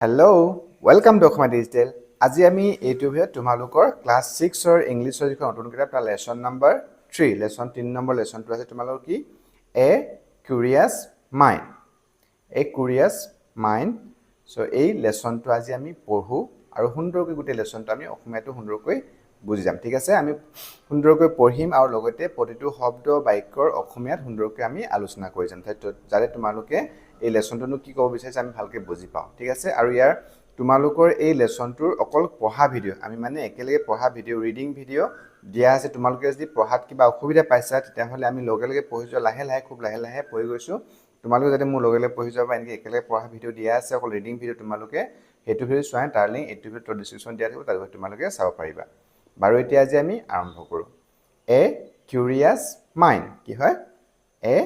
Hello, welcome to Asomiya Digital. আজি আমি এইটো ভিডিঅ'ত তোমালোকৰ ক্লাছ 6 ৰ ইংলিছৰ যিখন নতুন কিতাপ তাৰ লেসন নম্বৰ 3 লেসন 3 নম্বৰ লেসনটো আছে তোমালোকৰ কি এ কিউৰিয়াছ মাইণ্ড এ কিউৰিয়াছ মাইণ্ড সো এই লেসনটো আজি আমি পঢ়ো আৰু সুন্দৰকৈ গোটেই লেসনটো আমি অসমীয়াটো সুন্দৰকৈ বুজি যাম ঠিক আছে আমি সুন্দৰকৈ পঢ়িম আৰু লগতে প্ৰতিটো শব্দ বাক্যৰ অসমীয়াত সুন্দৰকৈ আমি আলোচনা কৰি যাম যাতে তোমালোকে এই লেসনটো কি ক'ব বিচাৰিছে আমি ভালকৈ বুজি পাওঁ ঠিক আছে আৰু ইয়াৰ তোমালোকৰ এই লেসনটোৰ অকল পঢ়া ভিডিও আমি মানে একেলগে পঢ়া ভিডিও ৰিডিং ভিডিও দিয়া আছে তোমালোকে যদি পঢ়াত কিবা অসুবিধা পাইছা তেতিয়াহলে আমি লগে পঢ়ি যোৱা লাহে খুব লাহে পঢ়ি গৈছো তোমালোকে যদি মোৰ লগে পঢ়ি যাবা এনেকৈ একেলগে পঢ়া ভিডিও দিয়া আছে অকল ৰিডিং ভিডিও তোমালোকে হেতু ভিডিও চোৱা তাৰ লিংক এইটো ভিডিওৰ ডেসক্ৰিপচন দিয়া থাকিব তাৰ তোমালোকে চাব পাৰিবা বাৰু এতিয়া আজি আমি আৰম্ভ কৰো এ কিউৰিয়াছ মাইণ্ড কি হয় এ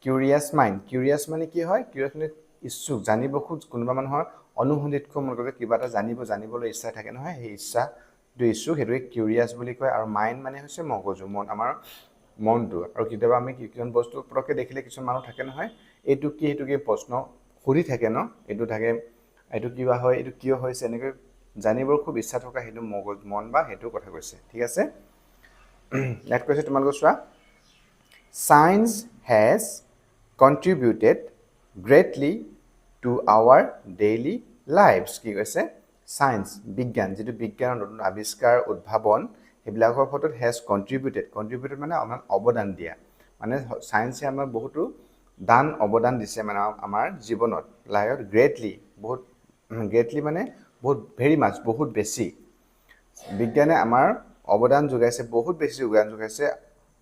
কিউৰিয়াছ মাইণ্ড কিউৰিয়াছ মানে কি হয় কিউৰিয়াছ মানে ইচ্ছুক জানিব খুজ কোনোবা মানুহৰ অনুসন্ধিতকৈ মনকৈ কিবা এটা জানিবলৈ ইচ্ছা থাকে নহয় সেই ইচ্ছাটো ইচ্ছুক হেতুকে কিউৰিয়াছ বুলি কয় আৰু মাইণ্ড মানে হৈছে মগজু মন আমাৰ মনটো আৰু কিবা আমি কিমান বস্তু পৰকে দেখিলে কিছুমান মানুহ থাকে নহয় এইটো কি প্ৰশ্ন খুৰি থাকে ন এইটো থাকে এইটো কিবা হয় এইটো কিয় হৈছে এনেকৈ জানিবৰ খুব ইচ্ছা থকা হেতু মগজ মন বা হেতু কথা কৈছে ঠিক আছে নেক্সট কৈছে তোমালোকৰ চোৱা science has contributed greatly to our daily lives কি কৈছে সায়েন্স বিজ্ঞান যেটো বিজ্ঞানৰ নতুন আৱিষ্কাৰ উদ্ভাৱন হেবিলাকৰ ফটোত has contributed মানে আমাৰ অৱদান দিয়া মানে সায়েন্সে আমাৰ বহুতো দান অৱদান দিছে মানে আমাৰ জীৱনত লাইফত গ্ৰেটলি মানে বহুত ভেৰি মাছ বহুত বেছি বিজ্ঞানে আমাৰ অৱদান যোগাইছে বহুত বেছি যোগান যোগাইছে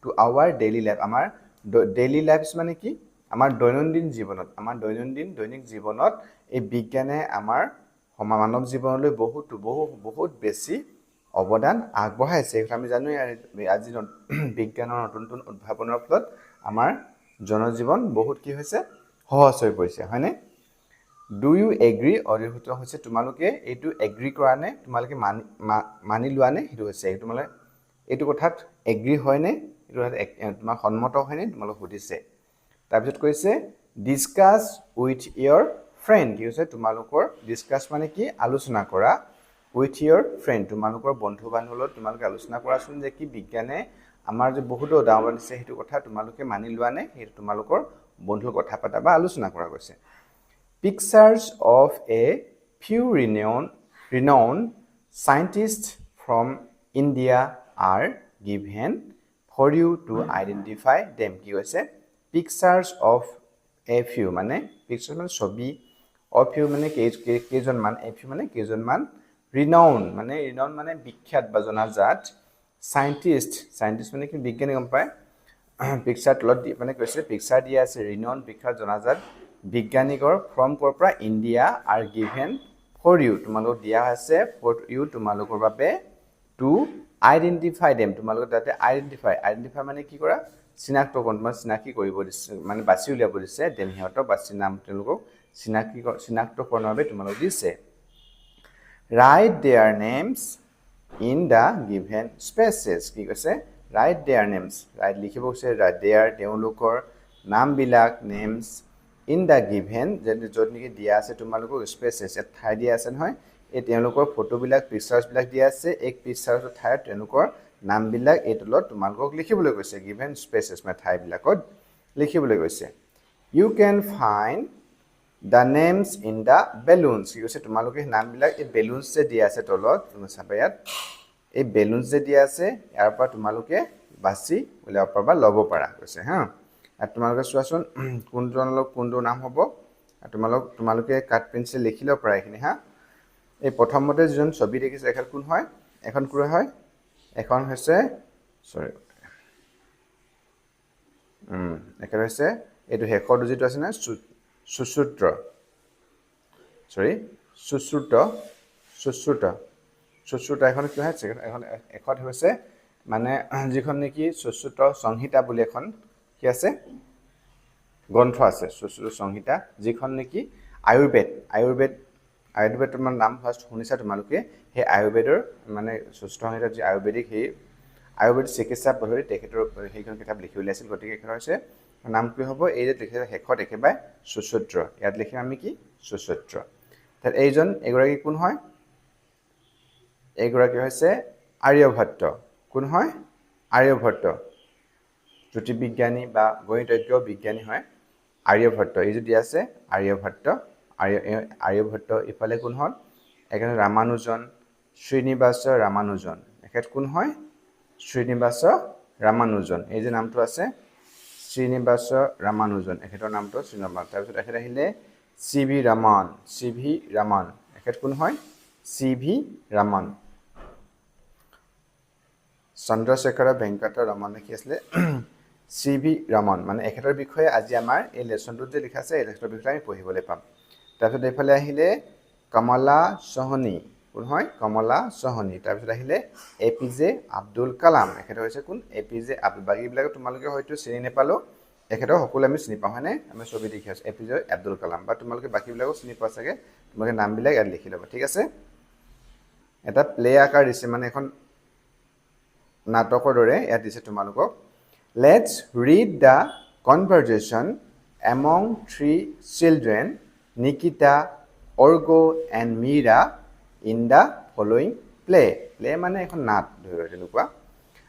to our daily life আমাৰ daily lives মানে কি আমাৰ দৈনন্দিন জীৱনত আমাৰ দৈনিক জীৱনত এই বিজ্ঞানে আমাৰ মানৱ জীৱনলৈ বহুত বেছি অৱদান আগবঢ়াইছে আমি জানো আজি বিজ্ঞানৰ নতুন উদ্ভাৱনৰ ফলত আমাৰ জনজীৱন বহুত কি হৈছে সহজ হৈ পৰিছে হয়নে Do you agree অৰিহুত হৈছে তোমালোকে এইটো এগ্ৰি কৰা নে তোমালোকে মানি লোৱা নে হেতু হৈছে তোমালোকে এইটো কথাত এগ্ৰি হয় নে তোমাৰ সন্মত হয় নে তোমালোক সুধিছে তাৰপিছত কৈছে ডিসকাস উইথ ইয়োৰ ফ্ৰেন্ড কি হৈছে তোমালোকৰ ডিসকাস মানে কি আলোচনা কৰা উইথ ইয়োৰ ফ্ৰেন্ড তোমালোকৰ বন্ধু বান্ধৱৰ লগত তোমালোকে আলোচনা কৰাচোন যে কি বিজ্ঞানে আমাৰ যে বহুতো উদাহৰণ দিছে হেতু কথা তোমালোকে মানি লোৱা নে হেতু তোমালোকৰ বন্ধুৰ কথা পাতা বা আলোচনা কৰা গৈছে Pictures of a few renowned scientists from India are given for you to identify them. কি হৈছে Pictures of a few মানে pictures মানে ছবি of few মানে কেইজনমান a few মানে কেইজনমান renowned মানে বিখ্যাত বা জনাজাত scientist মানে কি বিজ্ঞানী গম পায় পিকচাৰ তলত মানে কৈছে পিকচাৰ দিয়া আছে renowned বিখ্যাত জনাজাত বিজ্ঞানীকৰ ফ্ৰম কৰপৰা India are given for you তোমালোক দিয়া আছে ফৰ ইউ তোমালোকৰ বাবে টু আইডেন্টিফাই দেম তোমালোক তাতে আইডেন্টিফাই মানে কি কৰা চিনাক্তকৰণ মানে চিনাকি কৰিব দিছে মানে বাছি উলিয়াব দিছে দেন হিহঁতক বাছি নাম তেওঁলোকক চিনাক্তকৰণৰ বাবে তোমালোক দিছে write their names in the given spaces কি কৈছে write their names লিখিব কৈছে their তেওঁলোকৰ নামবিলাক names in the given যত নেকি দিয়া আছে তোমালোকৰ স্পেচেছ ঠাই দিয়া আছে নহয় এই তেওঁলোকৰ ফটোবিলাক পিকচাৰ্ছ বিলাক দিয়া আছে এক পিকচাৰৰ ঠাইত তেওঁলোকৰ নামবিলাক এই তলত তোমালোকক লিখিবলৈ কৈছে given spaces মানে ঠাইবিলাকত লিখিবলৈ কৈছে you can find the names in the balloons কি কৈছে তোমালোকে নামবিলাক এই বেলুনছ যে দিয়া আছে তলত তুমি চাবা ইয়াত এই বেলুনছ যে দিয়া আছে ইয়াৰ পৰা তোমালোকে বাছি উলিয়াব পাৰা ল'ব পাৰা কৈছে হা তোমালোকে চোৱাচোন কোনটো নাম হ'ব তোমালোকে কাট পেন্সিল লিখি লব পাৰা এখিনি হা এই প্ৰথমতে যিজন ছবি দেখিছে এখন কোন হয় এখন হৈছে এখন হৈছে এইটো শেষৰ দুজিটো আছে না সুশ্ৰুত এখন কি হয় এখন হৈছে মানে যিখন নেকি সুশ্ৰুত সংহিতা বুলি এখন কি আছে গ্ৰন্থ আছে সুশ্ৰুত সংহিতা যিখন নেকি আয়ুৰ্বেদ তোমাৰ নাম ফাৰ্ষ্ট শুনিছা তোমালোকে সেই আয়ুৰ্বেদৰ মানে সুশ্ৰুত সংহিতা যি আয়ুৰ্বেদিক সেই আয়ুৰ্বেদ চিকিৎসা পদ্ধতি তেখেতৰ সেইখন কিতাপ লিখি উলিয়াইছিল গতিকে এখন হৈছে নাম কি হ'ব এই যে লিখে শেষত একেবাৰে সুশ্ৰুত ইয়াত লিখিম আমি কি সুশ্ৰুত তাত এইজন এগৰাকী কোন হয় এগৰাকী হৈছে আৰ্যভট্ট কোন হয় আৰ্যভট্ট জ্যোতিৰ্বিজ্ঞানী বা গণিতজ্ঞ বিজ্ঞানী হয় আৰ্যভট্ট এই যদি আছে আৰ্যভট্ট আৰ্যভট্ট ইফালে কোন হল এখানে ৰামানুজন শ্ৰীনিবাস ৰামানুজন এখেত কোন হয় শ্ৰীনিবাস ৰামানুজন এই যে নামটো আছে শ্ৰীনিবাস ৰামানুজন এখেতৰ নামটো শ্ৰীনিবাস তাৰপিছত এখেত আহিলে চি.ভি. ৰামান এখেত কোন হয় চি.ভি. ৰামান চন্দ্ৰশেখৰ ভেংকট ৰমন লিখি আছিলে চি.ভি. ৰমন মানে এখেতৰ বিষয়ে আজি আমাৰ এই লেসনটোত যে লিখা আছে এই লেসনৰ বিষয়ে আমি পঢ়িবলৈ পাম তাৰপিছত এইফালে আহিলে কমলা সোহনী কোন হয় কমলা সোহনী তাৰপিছত আহিলে এপিজে আব্দুল কালাম এখেত হৈছে কোন এপিজে আব্দুল বাকিবিলাক তোমালোকে হয়তো চিনি নেপালো এখেতৰ সকলো আমি চিনি পাওঁ হয়নে আমি ছবি দেখি আছো এপিজে আব্দুল কালাম বা তোমালোকে বাকিবিলাকো চিনি পোৱা চাগে তোমালোকে নামবিলাক ইয়াত লিখি ল'বা ঠিক আছে এটা প্লে আকাৰ দিছে মানে এখন নাটকৰ দৰে ইয়াত দিছে তোমালোকক let's read the conversation among three children Nikita অৰ্গো and Meera in the following play মানে এখন নাট ধৰি তেনেকুৱা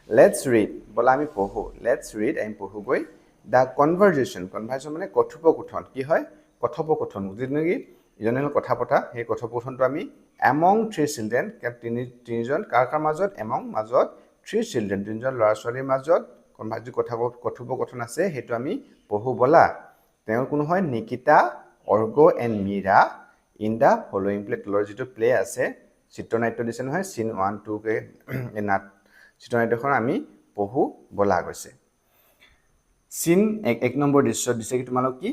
লেটস ৰিড বলা আমি পঢ়ো লেটস ৰিড আমি পঢ়োগৈ দ্য কনভাৰজেশ্যন মানে কথোপকথন কি হয় কথোপকথন যিটো নেকি ইজনে কথা পতা সেই কথোপকথনটো আমি এমং থ্ৰী চিলড্ৰেন তিনিজন কাৰ মাজত এমং মাজত থ্ৰী চিলড্ৰেন তিনিজন ল'ৰা ছোৱালীৰ মাজত কথোপকথন আছে সেইটো আমি পঢ়ো বলা তেওঁ কোন হয় নিকিতা অৰ্গো and Meera in the following play তলৰ যিটো প্লে আছে চিত্ৰনাট্য দিছে নহয় চিন 1 2 কে নাট চিত্ৰনাট্যখন আমি পঢ়ো বলা গৈছে চিন এক নম্বৰ দৃশ্যত দিছে কি তোমালোক কি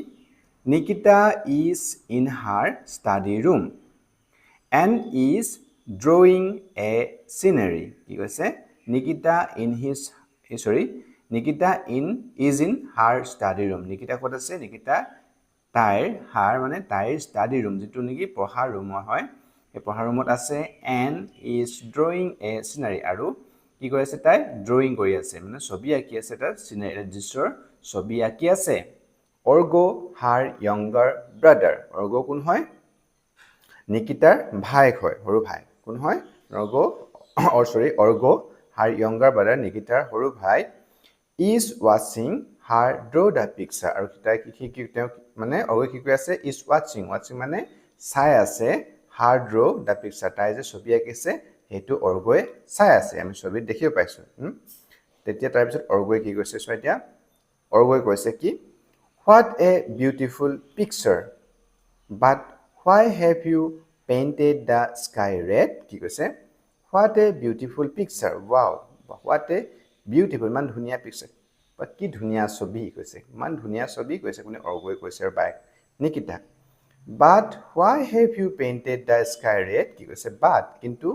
Nikita is in her study room and is drawing a scenery কি কৈছে Nikita is in her study room Nikita ক'ত আছে Nikita তাইৰ her মানে তাইৰ study room যেটো নেকি পঢ়াৰ ৰুম হয় এই পঢ়াৰ ৰুমত আছে and is drawing a scenery আৰু কি কৰি আছে তাই ড্ৰয়িং কৰি আছে মানে ছবি আঁকি আছে এটা সিনাৰি দৃশ্যৰ ছবি আঁকি আছে অৰ্গো her younger brother অৰ্গো কোন হয় নিকিতাৰ ভাইক হয় সৰু ভাই কোন হয় অৰ্গো her younger brother নিকিতাৰ সৰু ভাই is watching her draw the picture আৰু তাই কি মানে অৰ্গো কি কৰি আছে is watching মানে চাই আছে her draw the picture তাই যে ছবি আঁকিছে হেতু অৰ্গোয়ে চাই আছে আমি ছবিত দেখিব পাইছো তেতিয়া তাৰ পিছত অৰ্গোয়ে কি কৈছে চোৱা এতিয়া অৰ্গোয়ে কৈছে কি what a beautiful picture but why have you painted the sky red কি কৈছে what a beautiful picture wow what a beautiful man ধুনিয়া picture but কি ধুনিয়া ছবি কৈছে মান ধুনিয়া ছবি কৈছে কোনে অৰ্গোয়ে কৈছে আৰু bike Nikita but why have you painted the sky red কি কৈছে but কিন্তু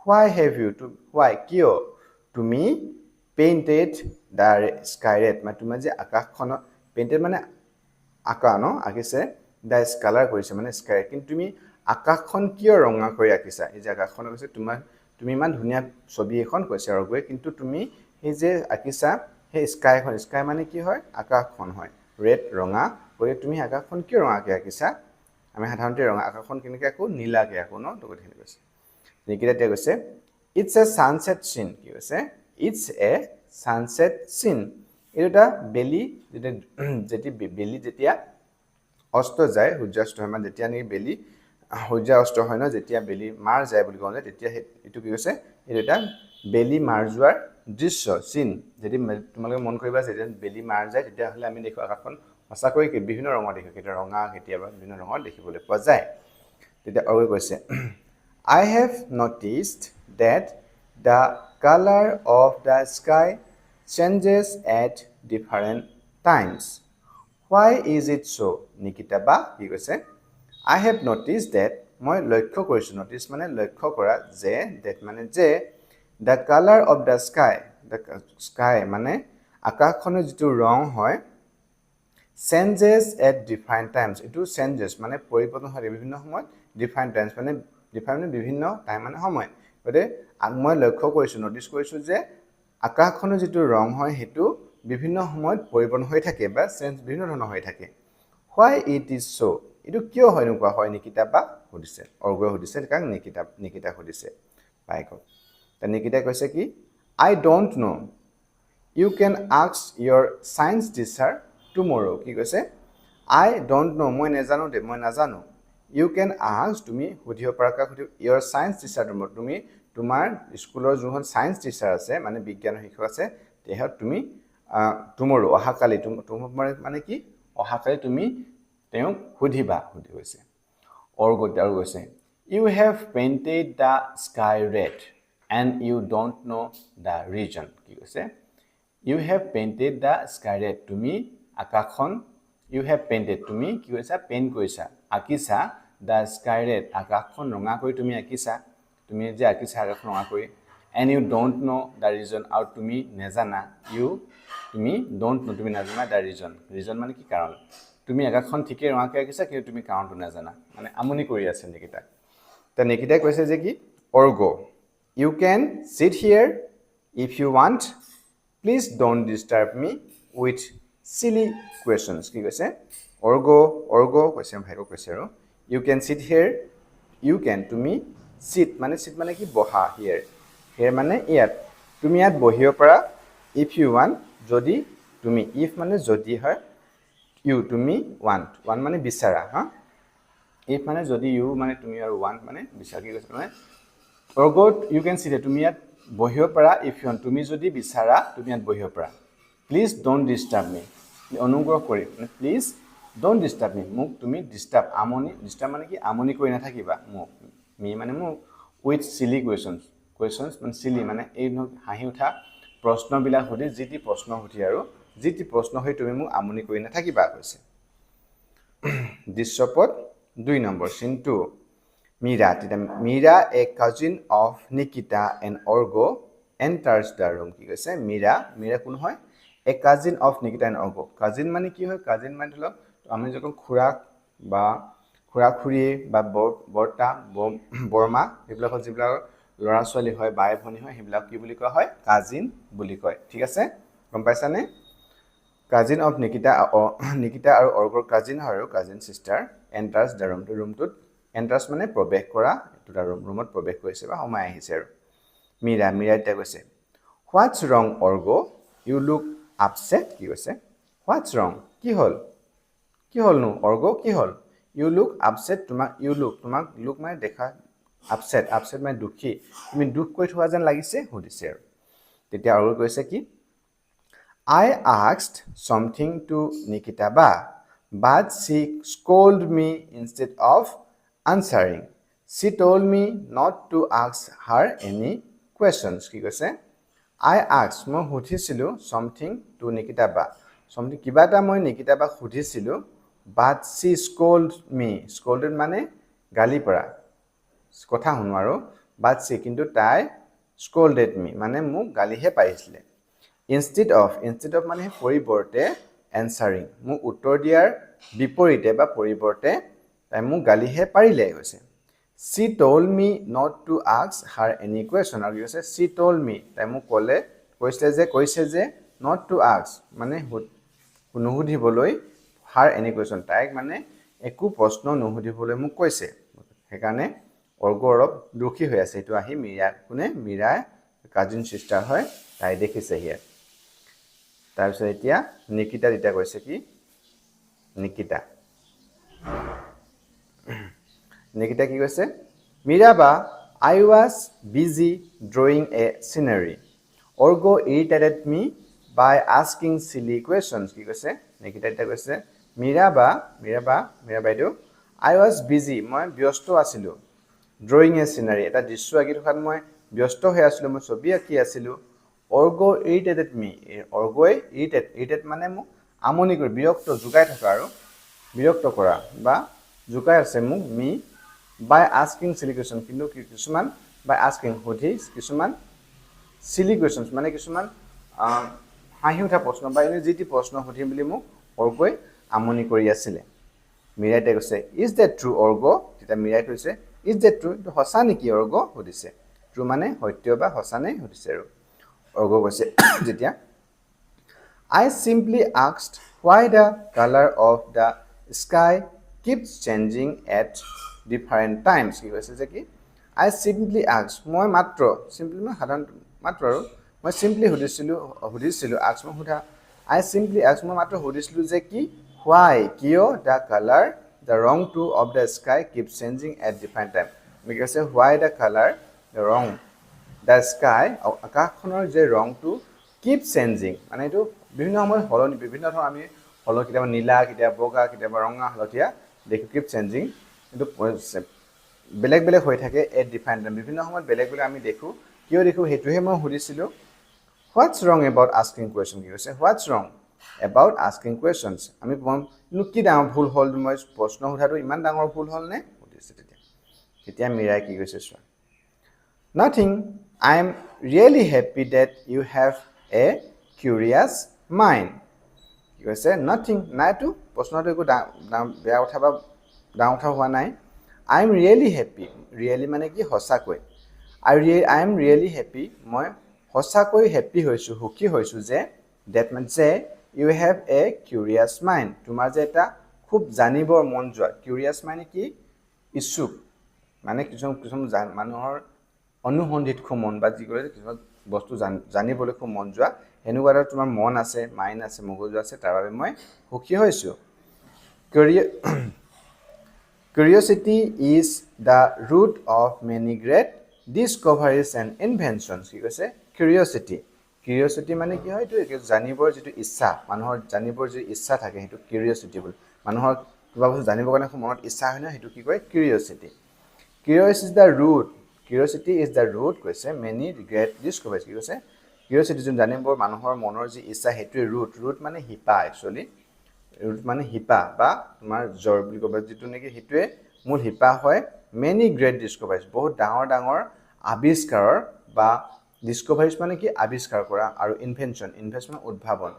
why have you to why কিয় তুমি painted the sky red মানে তুমি যে আকাশখন painted মানে আকা ন আকিছে দা স্কালাৰ কৰিছে মানে স্কাই কিন্তু তুমি আকাশখন কিয় ৰঙা কৰি আকিছা এই যে আকাশখন কৈছে তুমি ইমান ধুনিয়া ছবি এখন কৈছে অৰ্গোয়ে কিন্তু তুমি এই যে আকিছা সেই স্কাই মানে কি হয় আকাশখন হয় ৰেড ৰঙা কৰি তুমি আকাশখন কিয় ৰঙাকৈ আকিছা আমি সাধাৰণতে ৰঙা আকাশখন কেনেকৈ আকো নীলাকৈ আকো ন তো কথা কৈছে নিকিতাতে কৈছে ইটস এ সানসেট সিন কি কৈছে ইটস এ সানসেট সিন এটা বেলি বেলি যেতিয়া অস্ত যায় সূৰ্যাস্ত হয় মানে যেতিয়া নেকি বেলি সূৰ্য অস্ত হয় ন যেতিয়া বেলি মাৰ যায় বুলি কওঁ তেতিয়া এটো কি কৈছে এটা বেলি মাৰ যোৱাৰ দৃশ্য সিন যদি তোমালোকে মন কৰিবা যে বেলি মাৰ যায় তেতিয়া হলে আমি দেখো আকাশখন সঁচাকৈ বিভিন্ন ৰঙৰ দেখো কেতিয়া ৰঙা কেতিয়াবা বিভিন্ন ৰঙৰ দেখিবলৈ পোৱা যায় তেতিয়া অৰ্গোয়ে কৈছে I have noticed that the color of the sky changes at different times. Why is it so? Nikita ba কি কৈছে I have noticed that মই লক্ষ্য কৰিছো notice মানে লক্ষ্য কৰা যে that মানে যে the color of the sky মানে আকাশখনৰ যেটো ৰং হয় changes at different times এটো changes মানে পৰিৱৰ্তন হয় বিভিন্ন সময়ত different times মানে বিভিন্ন টাইম মানে সময় গতে মই লক্ষ্য কৰিছো নোটিস কৰিছো যে আকাশখনৰ যেটো ৰং হয় হেতু বিভিন্ন সময়ত পৰিৱৰ্তন হৈ থাকে বা চেঞ্জ বিভিন্ন ধৰণৰ হৈ থাকে why it is so এটো কিয় হয় নকুৱা হয় নিকিতা বা সুধিছে অৰ্গই সুধিছে কাক নিকিতা সুধিছে বাইকক তা নিকিতা কৈছে কি I don't know you can ask your science teacher tomorrow কি কৈছে I don't know মই নেজানো দে মই নাজানো you can ask তুমি সুধিব পাৰা কাক your science teacher tomorrow তুমি তোমাৰ স্কুলৰ যোনখন সায়েন্স টিচাৰ আছে মানে বিজ্ঞান শিক্ষক আছে তেহত তুমি tomorrow অহাকালি তোমাৰ মানে কি অহাকালি তুমি তেওঁ সুধিবা সুধি কৈছে অৰ্গত আৰু কৈছে you have painted the sky red and you don't know the reason কি কৈছে you have painted the sky red তুমি আকাশখন you have painted তুমি কি কৈছা পেইন্ট কৰিছা আকিছা the sky red আকাশখন ৰঙা কৰি তুমি আকিছা তুমি যে আকিছা আকাশখন ৰঙা কৰি and you don't know the reason আৰু তুমি নেজানা তুমি don't know তুমি নাজানা the reason মানে কি কাৰণ তুমি আকাশখন ঠিকে ৰঙাকৈ আকিছা কিন্তু তুমি কাৰণটো নাজানা মানে আমনি কৰি আছে নিকিতা তা নিকিতাই কৈছে যে কি অৰ্গো you can sit here if you want please don't disturb me with silly questions কি কৈছে অৰ্গো কৈছে ভাইকো কৈছে আৰু you can sit here you can তুমি sit মানে কি বহা here মানে ইয়াত তুমি ইয়াত বহিব পাৰা if you want যদি তুমি if মানে যদি হয় you তুমি want মানে বিচাৰা হা if মানে যদি you মানে তুমি আৰু want মানে বিচাৰা কি কৈছে মানে অৰ্গো you can sit here তুমি ইয়াত বহিব পাৰা if you want তুমি যদি বিচাৰা তুমি ইয়াত বহিব পাৰা please don't disturb me অনুগ্ৰহ কৰি please don't disturb me মোক তুমি disturb মানে কি আমনি কৰি নাথাকিবা মোক মানে মোক with silly questions মানে silly মানে এই হাঁহি উঠা প্ৰশ্নবিলাক সুধি যিটি প্ৰশ্ন সুধি আৰু যিটি প্ৰশ্ন হৈ তুমি মোক আমনি কৰি নাথাকিবা কৈছে দৃশ্যপদ 2 number scene 2 Mira a cousin of Nikita and Orgo enters the room কি কৈছে Mira কোন হয় a cousin of Nikita and Orgo cousin মানে কি হয় cousin মানে হলো আমি যখন খুৰাক বা খুৰা-খুৰী বা বৰ্তা বৰমা এইবিলাক যিবিলাক লৰা ছোৱালী হয় বাই ভনী হয় সেইবিলাক কি বুলি কোৱা হয় কাজিন বুলি কয় ঠিক আছে গম পাইছানে কাজিন অফ নিকিতা আৰু অৰ্গৰ কাজিন হয় আৰু কাজিন সিস্টাৰ এন্টাৰ্স দ্য ৰুম ৰুমটোত এন্টাৰ্স মানে প্ৰৱেশ কৰা এটা ৰুমত প্ৰৱেশ কৰিছে বা সোমাই আহিছে আৰু মীৰা এতিয়া কৈছে হোৱাটস ৰং অৰ্গো ইউ লুক আপসেট কি কৈছে হোৱাটস ৰং কি হল নো অৰ্গো কি হল ইউ লুক আপসেট তোমাক লুক মানে দেখা আপসেট মানে দুখী তুমি দুখ কৰি থোৱা যেন লাগিছে সুধিছে আৰু তেতিয়া অৰ্গো কৈছে কি I asked something to Nikita but she scolded me instead of answering. She told me not to ask her any questions. কি কৈছে I asked মই সুধিছিলো something to Nikita something কিবা এটা মই নিকিতা বা সুধিছিলো but she scolded মানে গালি পৰা কথা শুনো আৰু but she কিন্তু তাই scolded me মানে মোক গালিহে পাৰিছিলে instead of মানে পৰিৱৰ্তে answering মোক উত্তৰ দিয়াৰ বিপৰীতে বা পৰিৱৰ্তে তাই মোক গালিহে পাৰিলে কৈছে she told me not to ask her any question আৰু কৈছে she told me তাই মোক কৈছে যে not to ask মানে নুসুধিবলৈ her any question তাইক মানে একো প্ৰশ্ন নুসুধিবলৈ মোক কৈছে সেইকাৰণে অৰ্গ অলপ দুখী হৈ আছে এটো আহি মীৰা কাজিন সিস্টাৰ হয় তাই দেখিছে হিয়া তাৰপিছত এতিয়া নিকিতা কৈছে কি নিকিতা কি কৈছে Miraba I was busy drawing a scenery Orgo irritated me by asking silly questions কি কৈছে নিকিতা কৈছে Miraba I was busy মই ব্যস্ত আছিলো drawing a scenery এটা দৃশ্য আঁকি থকাত মই ব্যস্ত হৈ আছিলো মই ছবি আঁকি আছিলো Orgo irritated me Orgoই irritate মানে মোক আমনি কৰি বিৰক্ত জুকাই থকা আৰু বিৰক্ত কৰা বা জুকাই আছে মোক me by asking silly questions কিন্তু কিছুমান by asking সুধি কিছুমান silly questions মানে কিছুমান হাঁহি উঠা প্ৰশ্ন বা এনে যিটি প্ৰশ্ন সুধিম বুলি মোক অৰ্গই আমনি কৰি আছিলে মীৰাইতে কৈছে is that true অৰ্গো তেতিয়া মীৰাই কৈছে is that true তো হসা নেকি অৰ্গো সুধিছে true মানে সত্য বা হসা নে সুধিছে আৰু অৰ্গো কৈছে যেতিয়া I simply asked why the color of the sky keeps changing at different times. কি কৈছে যে কি I simply asked, মই মাত্ৰ simply মই সাধাৰণ মাত্ৰ আৰু মই simply সুধিছিলো ask মই সোধা I simply asked মই মাত্ৰ সুধিছিলো যে কি why কিয় the color the wrong to of the sky keeps changing at different time. আমি কৈছে why the color the wrong the sky আকাশখনৰ যে ৰংটো keep changing মানে এইটো বিভিন্ন সময়ত হলনি বিভিন্ন ধৰণৰ আমি হল কিবা নীলা কিবা বগা কিবা ৰঙা হলতিয়া দেখি keep changing কিন্তু বেলেগ বেলেগ হৈ থাকে এট ডিফাৰেন্ট টাইম বিভিন্ন সময়ত বেলেগ বেলেগ আমি দেখো কিয় দেখো হেতুহে মই সুধিছিলো what's wrong about asking question কি কৈছে what's wrong about asking questions আমি নো কি ডাঙৰ ভুল হল মই প্ৰশ্ন সোধাটো ইমান ডাঙৰ ভুল হল নে সুধিছে তেতিয়া মিৰাই কি কৈছে চোৱা nothing I am really happy that you have a curious mind কি কৈছে nothing নাইটো প্ৰশ্নটো একো বেয়া কথা বা ডাঙৰ কথা হোৱা নাই I am really happy really মানে কি হসাকৈ I am really happy মই হসাকৈ happy হৈছো সুখী হৈছো যে that means যে you have a curious mind তোমাৰ যে এটা খুব জানিবৰ মন যোৱা curious মানে কি ইচ্ছুক মানে কিছুমান মানুহৰ অনুসন্ধিত খুব মন বা যি কৰে কিছুমান বস্তু জানিবলৈ খুব মন যোৱা হেনুৱা এটা তোমাৰ মন আছে মাইন্ড আছে মগজু আছে তাৰ বাবে মই সুখী হৈছো Curiosity is the root of many great discoveries and inventions. কি কৈছে Curiosity মানে কি হয় এইটো জানিবৰ যেটো ইচ্ছা মানুহৰ জানিবৰ যে ইচ্ছা থাকে হেতু curiosity বল মানুহৰ কিবা বস্তু জানিবৰ কাৰণে মনত ইচ্ছা হয় না হেতু কি কয় curiosity Curiosity is the root কৈছে many great discoveries কি কৈছে Curiosity যোন জানিবৰ মানুহৰ মনৰ যে ইচ্ছা হেতু root মানে হিপা actually root মানে হিপা বা তোমাৰ জৰ বুলি কবা যেটো নেকি হেতুৱে মূল হিপা হয় many great discoveries বহুত ডাঙৰ আৱিষ্কাৰৰ বা discoveries মানে কি আৱিষ্কাৰ কৰা আৰু invention উদ্ভাৱন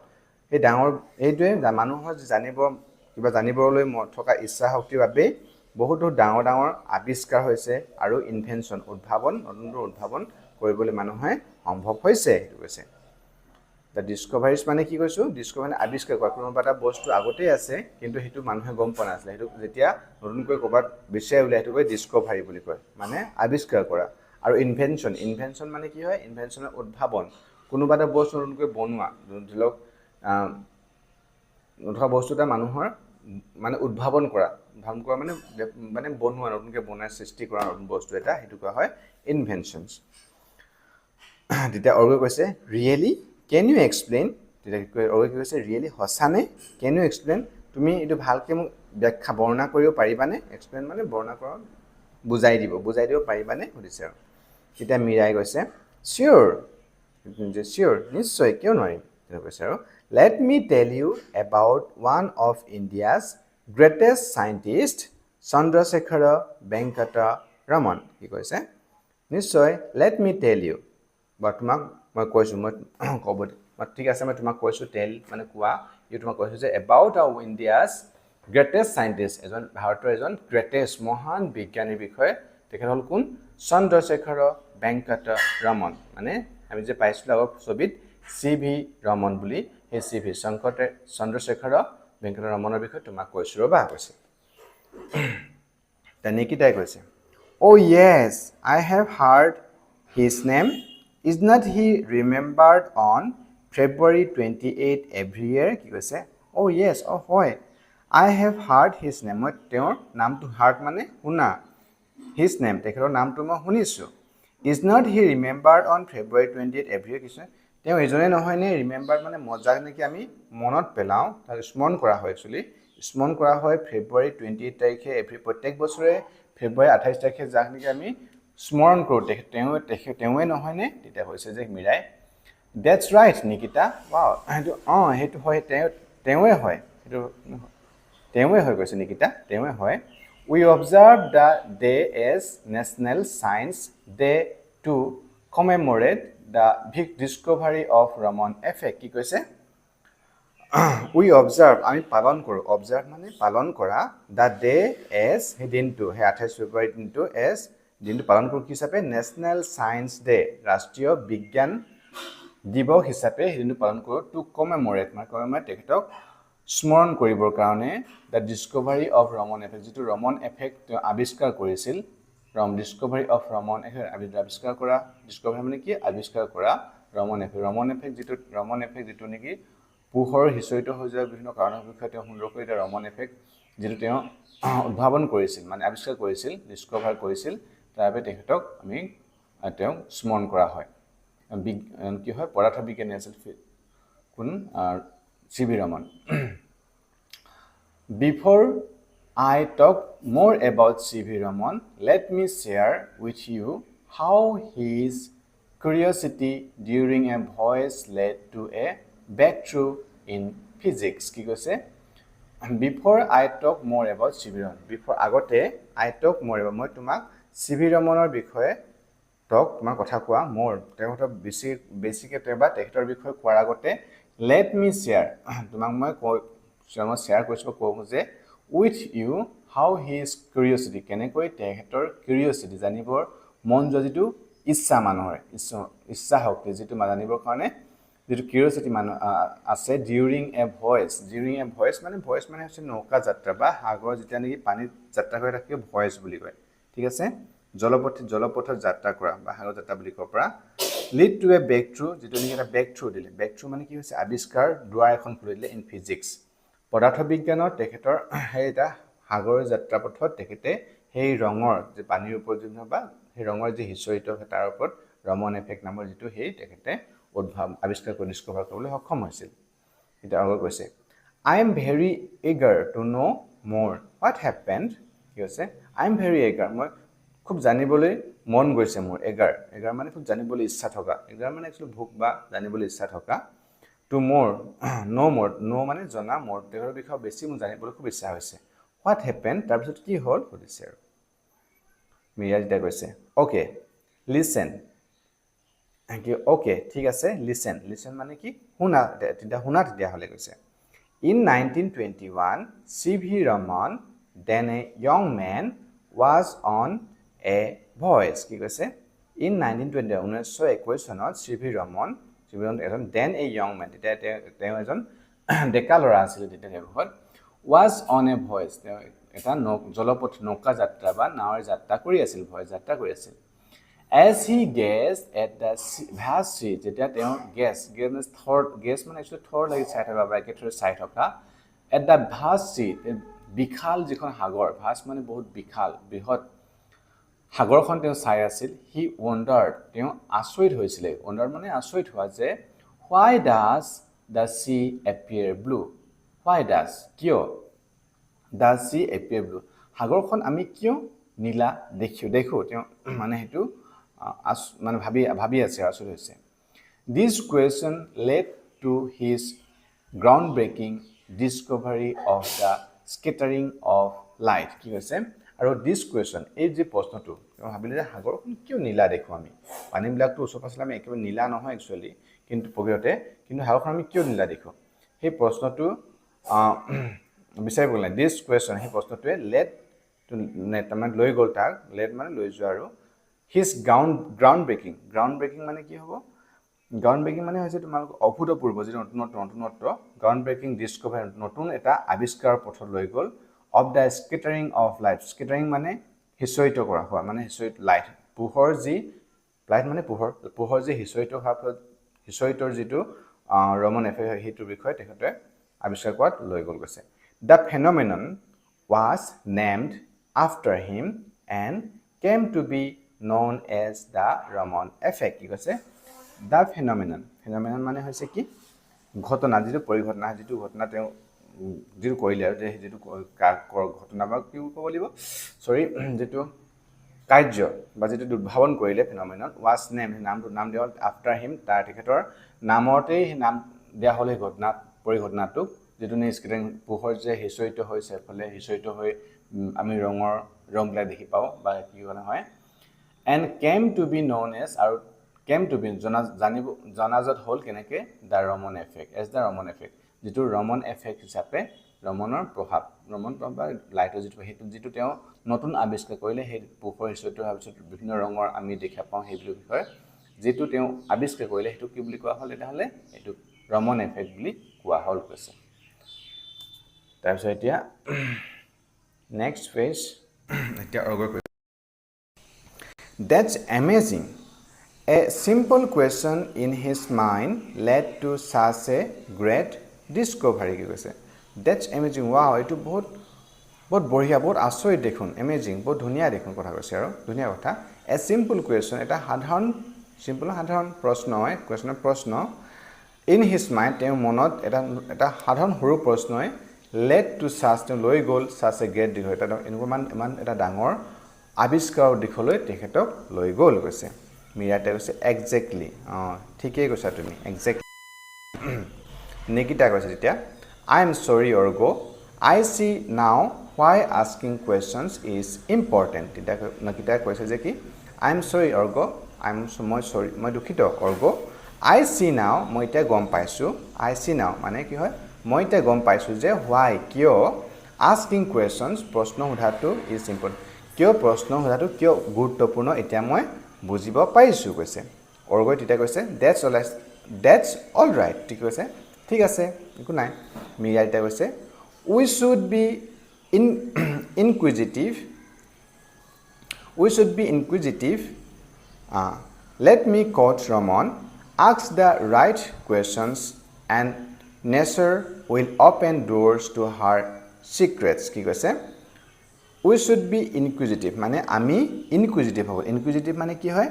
এই ডাঙৰ এইটোৱে মানুহৰ কিবা জানিবলৈ থকা ইচ্ছা শক্তিৰ বাবে বহুত ডাঙৰ আৱিষ্কাৰ হৈছে আৰু invention উদ্ভাৱন নতুন উদ্ভাৱন কৰিবলৈ মানুহে সম্ভৱ হৈছে হেতু কৈছে The discoveries মানে কি কৈছো discovery আৱিষ্কাৰ কৰা কোনো এটা বস্তু আগতে আছে কিন্তু হেতু মানুহে গম পোৱা নাছিল হেতু যেতিয়া নতুনকৈ কবাত বিচাৰি উলাই হেতু কয় ডিসকভাৰী বুলি কয় মানে আৱিষ্কাৰ কৰা আৰু ইনভেনশন মানে কি হয় ইনভেনশনৰ উদ্ভাৱন কোনোবা এটা বস্তু নতুনকৈ বনোৱা ধৰক নতুন বস্তুটা মানুহৰ মানে উদ্ভাৱন কৰা মানে বনোৱা নতুনকৈ বনাই সৃষ্টি কৰা নতুন বস্তু এটা হেতু কোৱা হয় ইনভেনশনস তেতিয়া আৰু কৈছে really Can you explain? Really হসানে Can you explain? তুমি এটো ভালকে মোক ব্যাখ্যা বৰ্ণনা কৰিব পাৰিবানে? Explain মানে বৰ্ণনা কৰা বুজাই দিব পাৰিবানে? সুধিছে আৰু তেতিয়া মিৰাই কৈছে Sure. Sure. নিশ্চয় কিয় নোৱাৰিম? তেওঁ কৈছে আৰু Let me tell you about one of India's greatest scientists, Chandrasekhara Venkata Raman. কি কৈছে? নিশ্চয় Let me tell you. But মই কৈছো মই কব ঠিক আছে মই তোমাক কৈছো টেল মানে কোৱা ইউ তোমাক কৈছো যে about our India's greatest scientist এজন ভাৰতৰ এজন greatest মহান বিজ্ঞানীৰ বিষয়ে তেখেত হল কোন চন্দ্ৰশেখৰ বেংকট ৰমন মানে আমি যে পাইছিলো আগৰ ছবিত সিভি ৰমন বুলি এই সিভি চন্দ্ৰশেখৰ বেংকট ৰমনৰ বিষয়ে তোমাক কৈছো ৰবা কৈছে তানিকিটাই কৈছে Oh yes I have heard his name Is not he remembered on February 28 every year? কি কৈছে Oh yes, হয় I have heard his name মই তেওঁৰ নামটো heard মানে শুনা His name তেখেতৰ নামটো মই শুনিছো Is not he remembered on February 28 every year? কিছে তেওঁ এজনে নহয় নে remembered মানে মজাক নেকি আমি মনত পেলাও তাৰ স্মৰণ কৰা হয় actually স্মৰণ কৰা হয় February 28 তাৰিখে every প্ৰত্যেক বছৰে February 28 তাৰিখে যাক নেকি আমি স্মৰণ কৰো তেৱে নহয় নে তেতিয়া হৈছে যে মিৰাই That's right Nikita wow হেতু হয় তেৱে হয় হেতু তেৱে হয় কৈছে নিকিতা তেৱে হয় We observe the day as National Science Day to commemorate the big discovery of Raman effect কি কৈছে We observe আমি পালন কৰো observe মানে পালন কৰা the day as হে দিনটো হে 28 ফেব্ৰুৱাৰী দিনটো as দিনটো পালন কৰো কি হিচাপে ন্যাশনাল সায়েন্স ডে ৰাষ্ট্ৰীয় বিজ্ঞান দিৱস হিচাপে দিনটো পালন কৰো টু কমেমোৰেট মানে তেখেতক স্মৰণ কৰিবৰ কাৰণে the discovery of Raman effect যিটো ৰমন এফেক্ট তেওঁ আৱিষ্কাৰ কৰিছিল ডিস্কভাৰী অফ ৰমন এফেক্ট আৱিষ্কাৰ কৰা ডিস্কভাৰী মানে কি আৱিষ্কাৰ কৰা ৰমন এফেক্ট যিটো নেকি পোহৰ হিচৰিত হৈ যোৱা বিভিন্ন কাৰণৰ বিষয়ে তেওঁ সুন্দৰকৈ এটা ৰমন এফেক্ট যিটো তেওঁ উদ্ভাৱন কৰিছিল মানে আৱিষ্কাৰ কৰিছিল ডিস্কভাৰ কৰিছিল তাৰ বাবে তেখেতক আমি তেওঁ স্মৰণ কৰা হয় কি হয় পদাৰ্থ বিজ্ঞানী আছিল কোন CV. Raman Before I talk more about C.V. Raman, let me share with you how his curiosity during a voyage led to a breakthrough in physics. কি কৈছে? Before I talk more about C.V. Raman. Before আগতে I talk more about মই তোমাক C.V. Ramanৰ বিষয়ে তোমাৰ কথা কোৱা মোৰ তেখেতৰ বেছিকে তেখেতৰ বিষয়ে কোৱাৰ আগতে let me share তোমাক মই শ্বেয়াৰ কৰিছোঁ কওঁ যে with you how his curiosity কেনেকৈ তেখেতৰ কিউৰিয়চিটি জানিবৰ মন যোৱা যিটো ইচ্ছা মানুহৰ ইচ্ছা শক্তি যিটো জানিবৰ কাৰণে যিটো কিউৰিয়চিটি মানুহ আছে ডিউৰিং এ ভয়েচ মানে হৈছে নৌকা যাত্ৰা বা সাগৰ যেতিয়া নেকি পানীত যাত্ৰা কৰি থাকে ভয়েচ বুলি কয় ঠিক আছে জলপথত যাত্ৰা কৰা বা সাগৰ যাত্ৰা বুলি ক'ব পৰা lead to A brake through যিটো নেকি এটা ব্ৰেক থ্ৰু দিলে ব্ৰেক থ্ৰু মানে কি হৈছে আৱিষ্কাৰ দুৱাৰ এখন খুলি দিলে ইন ফিজিক্স পদাৰ্থ বিজ্ঞানৰ তেখেতৰ সেই এটা সাগৰৰ যাত্ৰাপথত তেখেতে সেই ৰঙৰ যে পানীৰ ওপৰত বা সেই ৰঙৰ যে হিচৰিত তাৰ ওপৰত ৰমন এফেক্ট নামৰ যিটো সেই তেখেতে আৱিষ্কাৰ কৰি ডিস্কভাৰ কৰিবলৈ সক্ষম হৈছিল এটা আগৰ কৈছে I am very eager to know' more what happened কি হৈছে আই এম ভেৰি ইগাৰ মই খুব জানিবলৈ মন গৈছে মোৰ এগাৰ মানে খুব জানিবলৈ ইচ্ছা থকা এগাৰ মানে একচুৱেলি ভোক বা জানিবলৈ ইচ্ছা থকা টু মোৰ ন' মানে জনা মোৰ তেওঁৰ বিষয়ে বেছি মোৰ জানিবলৈ খুব ইচ্ছা হৈছে হোৱাট হেপেন তাৰপিছত কি হ'ল সুধিছে আৰু মিৰাজ দা কৈছে অ'কে লিচেন অ'কে ঠিক আছে লিচেন মানে কি শুনা তেতিয়াহ'লে কৈছে in 1921 C.V. Raman then a young man was on a voyage কি কৈছে ইন 1921 চনত C.V. Raman এজন দেন এ ইয়ং মেন তেতিয়া তেওঁ এজন ডেকা ল'ৰা আছিল তেতিয়া তেওঁ was on a voyage তেওঁ এটা জলপথ নৌকা যাত্ৰা বা নাৱৰ যাত্ৰা কৰি আছিল ভয় যাত্ৰা কৰি আছিল as he gazed at the vast sea যেতিয়া তেওঁ গেছ মানে actually থৰ লাগি চাই থকা বা একেথৰে চাই থকা at the vast sea বিশাল যিখন সাগৰ vast মানে বহুত বিশাল বৃহৎ সাগৰখন তেওঁ চাই আছিল হি wondered তেওঁ আচৰিত হৈছিল wondered মানে আচৰিত হোৱা যে why does the sea appear blue why does কিয় the sea appear blue সাগৰখন আমি কিয় নীলা দেখো তেওঁ মানে হেতু মানে ভাবি আছে আচৰিত হৈছে this question led to his groundbreaking discovery of the scattering of light কি হৈছে আৰু this question এই যে প্ৰশ্নটো ভাবিলে যে সাগৰখন কিয় নীলা দেখো আমি পানীবিলাকটো ওচৰ পাছলে আমি একেবাৰে নীলা নহয় একচুয়ালি কিন্তু প্ৰকৃততে কিন্তু সাগৰখন আমি কিয় নীলা দেখো সেই প্ৰশ্নটো বিচাৰিব লাগে this question সেই প্ৰশ্নটোৱে led to মানে লৈ গ'ল তাক led মানে লৈ যোৱা আৰু his ground breaking মানে কি হ'ব গ্ৰাউণ্ড ব্ৰেকিং মানে হৈছে তোমালোক অভূতপূৰ্ব যে নতুনত্ব গ্ৰাউণ্ড ব্ৰেকিং ডিস্কভাৰী নতুন এটা আৱিষ্কাৰৰ পথত লৈ গ'ল of the scattering of light scattering মানে হিচৰিত কৰা হোৱা মানে হিচৰিত লাইট পোহৰ যি লাইট মানে পোহৰ যি হিচৰিত হোৱাৰ ফলত হিচৰিতৰ যিটো ৰমন এফেক্ট সেইটোৰ বিষয়ে তেখেতে আৱিষ্কাৰ কৰাত লৈ গ'ল গৈছে the phenomenon was named after him and came to be known as the Raman effect কি কৈছে দ্য ফেনমেনন মানে হৈছে কি ঘটনা যিটো পৰিঘটনা যিটো ঘটনা তেওঁ যিটো কৰিলে আৰু যিটো ঘটনা বা কি ক'ব লাগিব যিটো কাৰ্য বা যিটো উদ্ভাৱন কৰিলে ফেনমেনন ৱাজ নাম দিয়া হ'ল আফটাৰ হিম তাৰ তেখেতৰ নামতেই নাম দিয়া হ'ল এই পৰিঘটনাটোক যিটো স্কেটাৰিং পোহৰ যে হিচৰিত হৈছে ফলে হিচৰিত হৈ আমি ৰংবিলাক দেখি পাওঁ বা কি কৰা হয় and came to be known as আৰু কেম টু বি জনাজাত হ'ল কেনেকৈ the Raman effect as the Raman effect যিটো ৰমন এফেক্ট হিচাপে ৰমনৰ প্ৰভাৱ বা লাইটৰ যিটো তেওঁ নতুন আৱিষ্কাৰ কৰিলে সেই পোহৰ হিচৰিত হোৱাৰ পিছত বিভিন্ন ৰঙৰ আমি দেখা পাওঁ সেইবোৰ বিষয়ে যিটো তেওঁ আৱিষ্কাৰ কৰিলে সেইটো কি বুলি কোৱা হ'ল তেতিয়াহ'লে এইটো ৰমন এফেক্ট বুলি কোৱা হ'ল কৈছে তাৰপিছত এতিয়া next page এতিয়া অৰ্গৰ That's amazing. A simple question in his mind led to such a great discovery কি কৈছে That's amazing. Wow, এটো বহুত বঢ়িয়া বহুত আচৰিত দেখুন amazing বহুত ধুনিয়া দেখুন কথা কৈছে আৰু ধুনিয়া কথা A simple question এটা সাধাৰণ প্ৰশ্ন হয় প্ৰশ্ন in his mind তেওঁৰ মনত এটা সাধাৰণ সৰু প্ৰশ্নই led to such লৈ গ'ল such a great দিশ এটা ইমান এটা ডাঙৰ আবিষ্কাৰৰ দিশলৈ তেখেতক লৈ গ'ল কৈছে মিৰাতে কৈছে এক্স্যাক্টলি ঠিকই কৈছা তুমি এক্স্যাক্টলি নিকিতা কৈছে তেতিয়া I am sorry Orgo I see now why asking questions is important তেতিয়া নিকিতা কৈছে যে কি I am sorry Orgo মই sorry মই দুখিত Orgo I see now মই এতিয়া গম পাইছো I see now মানে কি হয় মই এতিয়া গম পাইছো যে why কিয় asking questions প্ৰশ্ন সোধাটো is important কিয় প্ৰশ্ন সোধাটো কিয় গুৰুত্বপূৰ্ণ এতিয়া মই বুজিব পাইছো কৈছে অৰ্গই তেতিয়া কৈছে that's all right ঠিক কৈছে ঠিক আছে একো নাই মিয়া এতিয়া কৈছে we should be inquisitive let me quote Raman ask the right questions and nature will open doors to her secrets কি কৈছে We should be inquisitive মানে আমি inquisitive হ'ব inquisitive মানে কি হয়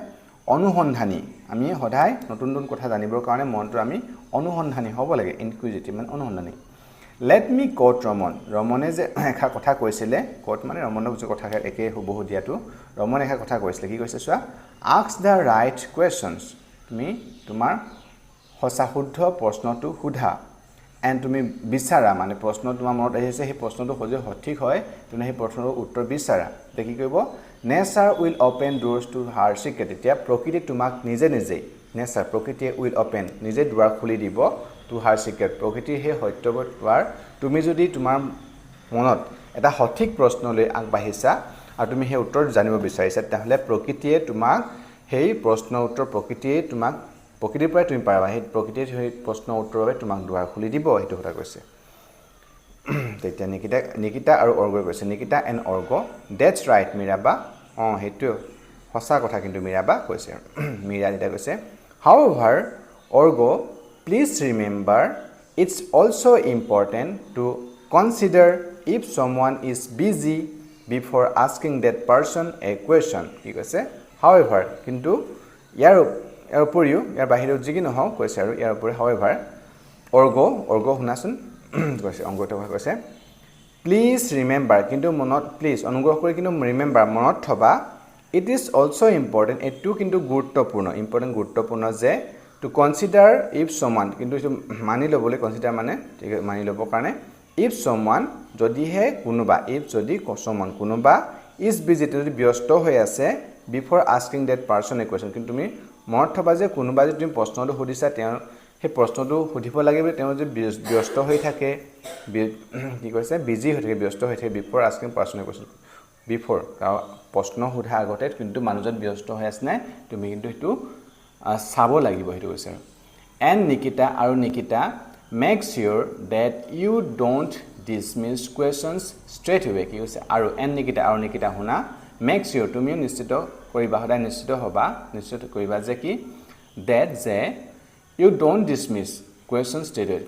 অনুসন্ধানী আমি সদায় নতুন নতুন কথা জানিবৰ কাৰণে মনটো আমি অনুসন্ধানী হ'ব লাগে inquisitive মানে অনুসন্ধানী Let me quote Ramane যে একা কথা কৈছিলে quote মানে ৰমনৰ যে কথা একে হবহু দিয়াটো ৰমনে একা কথা কৈছিলে কি কৈছে চোৱা ask the right questions তুমি তোমাৰ সঁচা শুদ্ধ প্ৰশ্নটো সোধা and তুমি বিচাৰা মানে প্ৰশ্ন তোমাৰ মনত আহিছে সেই প্ৰশ্নটো হজে সঠিক হয় তুমি সেই প্ৰশ্নৰ উত্তৰ বিচাৰা দেখি কইব nature will open doors to her secret এতিয়া প্ৰকৃতি তোমাক নিজে nature প্ৰকৃতি will open নিজে দুৱাৰ খুলি দিব to her secret প্ৰকৃতি হে সত্যবাৰ তুমি যদি তোমাৰ মনত এটা সঠিক প্ৰশ্নলৈ আগবাঢ়িছা আৰু তুমি সেই উত্তৰ জানিব বিচাৰিছা তাহলে প্ৰকৃতিয়ে তোমাক সেই প্ৰশ্ন উত্তৰ প্ৰকৃতিয়ে তোমাক প্ৰকৃতিৰ পৰা তুমি পাৰবা সেই প্ৰকৃতিৰ সেই প্ৰশ্ন উত্তৰৰ বাবে তোমাক দুৱাৰ খুলি দিব হেতু কথা কৈছে তেতিয়া নিকিতা আৰু অৰ্গই কৈছে Nikita and org that's right মিৰাবা হেতু সঁচা কথা কিন্তু মিৰাবা কৈছে মিৰা এটা কৈছে however org please remember it's also important to consider if someone is busy before asking that person a question কি কৈছে however কিন্তু ইয়াৰ উপৰিও ইয়াৰ বাহিৰত যি নহও কৈছে আৰু ইয়াৰ উপৰি however অৰ্গ শুনাচোন কৈছে অংগটো কৈছে প্লিজ ৰিমেম্বাৰ কিন্তু মনত প্লিজ অনুগ্ৰহ কৰি কিন্তু ৰিমেম্বাৰ মনত থবা ইট ইজ অলসো ইম্পৰ্টেন্ট এটু কিন্তু গুৰুত্বপূৰ্ণ যে টু কনসিডাৰ ইফ someone কিন্তু মানি লবলৈ কনসিডাৰ মানে মানি লবৰ কাৰণে ইফ someone যদিহে কোনোবা ইফ যদি someone কোনোবা ইজ বিজি যদি ব্যস্ত হৈ আছে before asking that person a question কিন্তু তুমি মনত থবা যে কোনোবা যদি তুমি প্ৰশ্নটো সুধিছা তেওঁ সেই প্ৰশ্নটো সুধিব লাগে বুলি তেওঁ যে ব্যস্ত হৈ থাকে কি কৈছে বিজি হৈ থাকে ব্যস্ত হৈ থাকে before asking person a question before প্ৰশ্ন সুধা আগতে কিন্তু মানুহজন ব্যস্ত হৈ আছে নাই তুমি কিন্তু হেতু চাব লাগিব হেতু কৈছে and Nikita make sure that you don't dismiss questions straight away কি কৈছে আৰু এণ্ড নিকিতা শুনা make sure তুমি নিশ্চিত কৰিবা সদায় নিশ্চিত কৰিবা যে কি that যে you don't dismiss questions straight away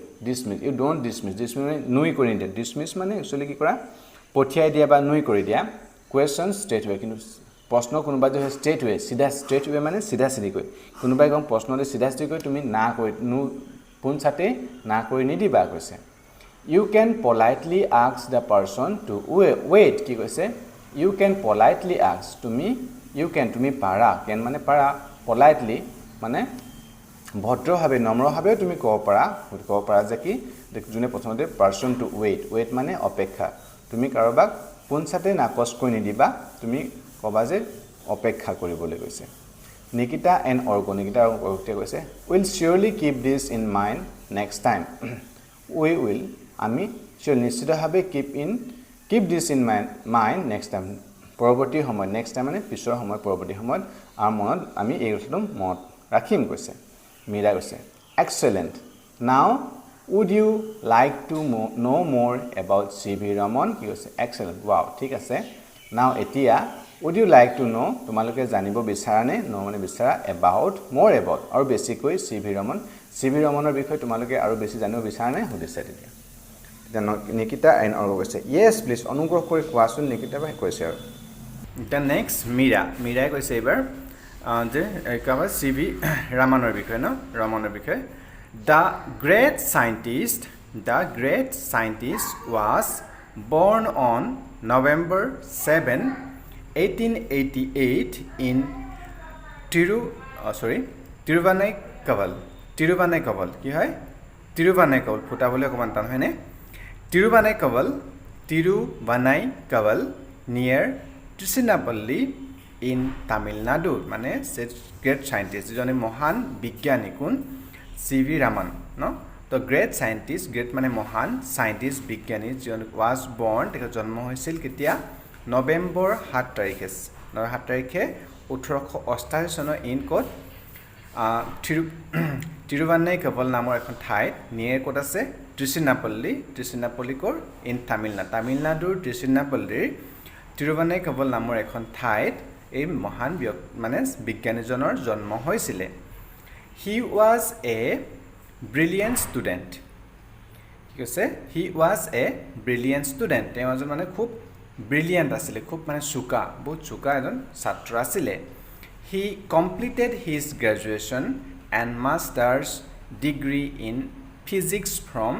you don't dismiss মানে নুই কৰি দিয়া dismiss মানে actually কি কৰা পঠিয়াই দিয়া বা নুই কৰি দিয়া questions straight away কিন্তু প্ৰশ্ন কোনোবা যে straight away মানে সিধা কৈ কোনোবাই কম প্ৰশ্নলে সিধা কৈ তুমি না কৈ পুনছাতে না কৰি নিদিবা কৈছে you can politely ask the person to wait কি কৈছে you can politely ask তুমি পাৰা can মানে পাৰা politely মানে ভদ্ৰভাৱে নম্ৰভাৱে তুমি ক'ব পাৰা যে কি যোনে প্ৰথমতে person to wait মানে অপেক্ষা তুমি কাৰোবাক পুনছাতে নাকচ কৰি নিদিবা তুমি কবা যে অপেক্ষা কৰিবলৈ কৈছে নিকিতা এণ্ড অৰ্গনিকিতা কৈছে will surely keep this in mind next time we will আমি নিশ্চিতভাৱে keep this in mind next time পৰৱৰ্তী সময় next time মানে পিছৰ সময় পৰৱৰ্তী সময়ত আমাৰ মনত আমি এই কথাটো মনত ৰাখিম কৈছে মীৰা কৈছে excellent now Would you like to know more about C.V. Raman? কি কৈছে excellent wow ঠিক আছে now এতিয়া would you like to know তোমালোকে জানিব বিচাৰানে know মানে বিচাৰা about more about আৰু বেছিকৈ C.V. Raman C.V. Ramanৰ বিষয়ে তোমালোকে আৰু বেছি জানিব বিচাৰানে সুধিছে তেতিয়া Nikita and Orgo কৈছে yes please অনুগ্ৰহ কৰি কোৱাচোন Nikita ভাই কৈছে আৰু the next Mira কৈছে এবাৰ যে কবা C.V. Ramanৰ বিষয়ে ন Ramanৰ বিষয়ে The great scientist was born on November 7, 1888 in Tiruvannamalai কি হয় Tiruvannamalai ফুটাবলে অকমান টান হয়নে Tiruvannamalai near Tiruchirappalli in Tamil Nadu মানে great scientist জনে মহান বিজ্ঞানী কোন C.V. Raman no the great scientist great মানে মহান scientist বিজ্ঞানী জন was born তেখেত জন্ম হৈছিল কেতিয়া নৱেম্বৰ 7 তাৰিখে 1888 চনৰ ইন কোড Tiruvannamalai নামৰ এখন ঠাইত নিয়েৰ কোড আছে Tiruchirappalli কোৰ ইন তামিলনাডুৰ Tiruchirappalliৰ Tiruvannamalai নামৰ এখন ঠাইত এই মহান মানে বিজ্ঞানীজনৰ জন্ম হৈছিল He was a brilliant student. কি কৈছে He was a brilliant student. তেওঁ এজন মানে খুব brilliant আছিল খুব মানে চুকা বহুত চুকা এজন ছাত্ৰ আছিল He completed his graduation and master's degree in physics from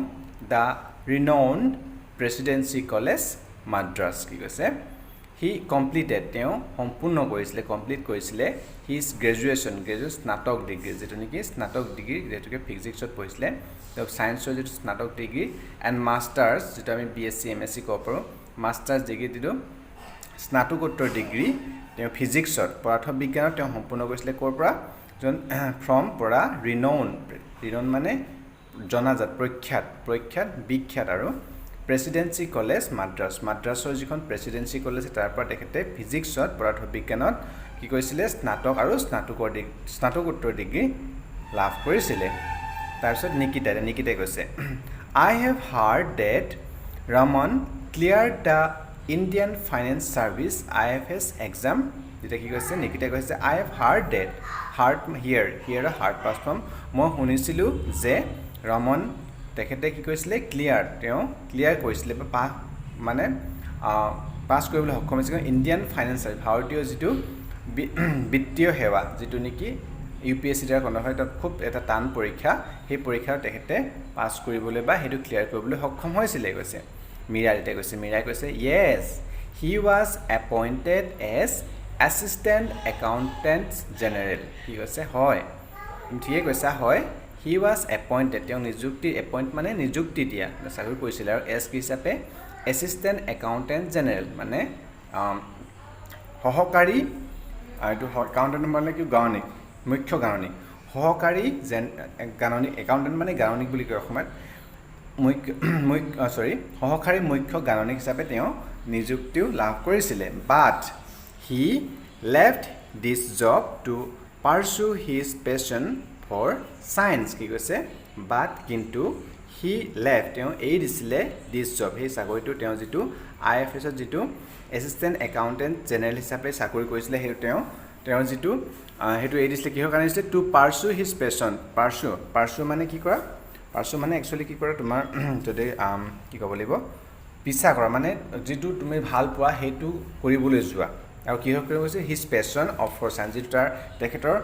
the renowned Presidency College Madras কি কৈছে He completed তেওঁ সম্পূৰ্ণ কৰিছিল complete কৰিছিল his graduation স্নাতক ডিগ্ৰী যেটো নেকি স্নাতক ডিগ্ৰী যেটোকে ফিজিক্সত পঢ়িছিলে তেওঁ সায়েন্সৰ যেটো স্নাতক ডিগ্ৰী and masters যেটো আমি BSc MSc কৰো মাস্টাৰ্স ডিগ্ৰী দিলো স্নাতকোত্তৰ ডিগ্ৰী তেওঁ ফিজিক্সত পদাৰ্থ বিজ্ঞানত তেওঁ সম্পূৰ্ণ কৰিছিল কৰ পৰা from পৰা renowned মানে জনাজাত প্ৰখ্যাত বিখ্যাত আৰু Presidency College মাদ্ৰাছৰ যিখন Presidency College তাৰ পৰা তেখেতে ফিজিক্সত পদাৰ্থ বিজ্ঞানত কি কৰিছিলে স্নাতক আৰু স্নাতকোত্তৰ ডিগ্ৰী লাভ কৰিছিলে তাৰপিছত নিকিতাই কৈছে I have heard that Raman cleared the Indian Finance Service IFS exam যেটা কি কৈছে নিকিতাই কৈছে I have heard that here a hard past form মই শুনিছিলো যে Raman তেখেতে কি কৈছিলে ক্লিয়াৰ কৰিছিলে বা মানে পাস কৰিবলৈ সক্ষম হৈছিল ইণ্ডিয়ান ফাইনেন্স ভাৰতীয় যেটো বিত্তীয় সেৱা যেটো নেকি ইউপিএসসি দ্বাৰা কৰা হয় তাত খুব এটা টান পৰীক্ষা সেই পৰীক্ষা তেখেতে পাস কৰিবলৈ বা হেতু ক্লিয়াৰ কৰিবলৈ সক্ষম হৈছিল কৈছে মিৰাই কৈছে yes he was appointed as assistant accountant general কি কৈছে হয় ঠিকই কৈছা হয় He was appointed তেওঁ appoint মানে নিযুক্তি দিয়া চাকৰি কৰিছিল আৰু এস কি হিচাপে assistant accountant general মানে সহকাৰী আৰু accountant মানে কি গাণিক মুখ্য গাণিক সহকাৰী গাণিক accountant মানে গাণিক বুলি কয় অসমত সহকাৰী মুখ্য গাণিক হিচাপে তেওঁ নিযুক্তি লাভ কৰিছিল but he left this job to pursue his passion for science কি কৈছে but কিন্তু he left তেওঁ এই দিছিলে this job সেই চাকৰিটো তেওঁ যেটো IFS ত যেটো assistant accountant general হিচাপে চাকৰি কৰিছিল হেতু তেওঁ যেটো হেতু এই দিছিলে কিহৰ কাৰণে দিছিলে to pursue his passion pursue মানে কি কৰা pursue মানে actually কি কৰা তোমাৰ যদি কি ক'ব লাগিব পিছা কৰা মানে যেটো তুমি ভাল পোৱা হেতু কৰিবলৈ যোৱা আৰু কিহৰ কাৰণে কৈছে his passion of for science যেটো তেখেতৰ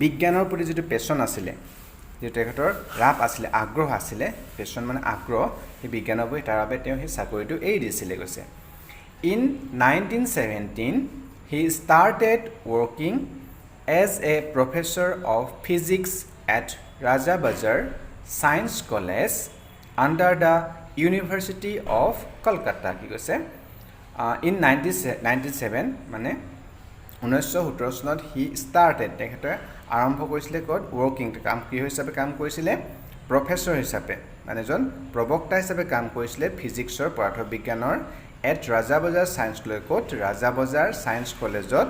বিজ্ঞানৰ প্ৰতি যেটো পেশন আছিল যে তেখেতৰ ৰাপ আছিল আগ্ৰহ আছিল পেশন মানে আগ্ৰহ এই বিজ্ঞানৰ প্ৰতি তাৰ বাবে তেওঁ এই চাকৰিটো এই দিছিল কৈছে in 1917 he started working as a professor of physics at Rajabazar Science College under the University of Kolkata কি কৈছে in 1997 মানে 1917 চনত he started তেখেতে আৰম্ভ কৰিছিলে কত working কাম কি হিচাপে কাম কৰিছিলে প্ৰফেসৰ হিচাপে মানে জন প্ৰবক্তা হিচাপে কাম কৰিছিলে ফিজিক্সৰ পদাৰ্থ বিজ্ঞানৰ at Rajabazar Science College কত Rajabazar Science Collegeত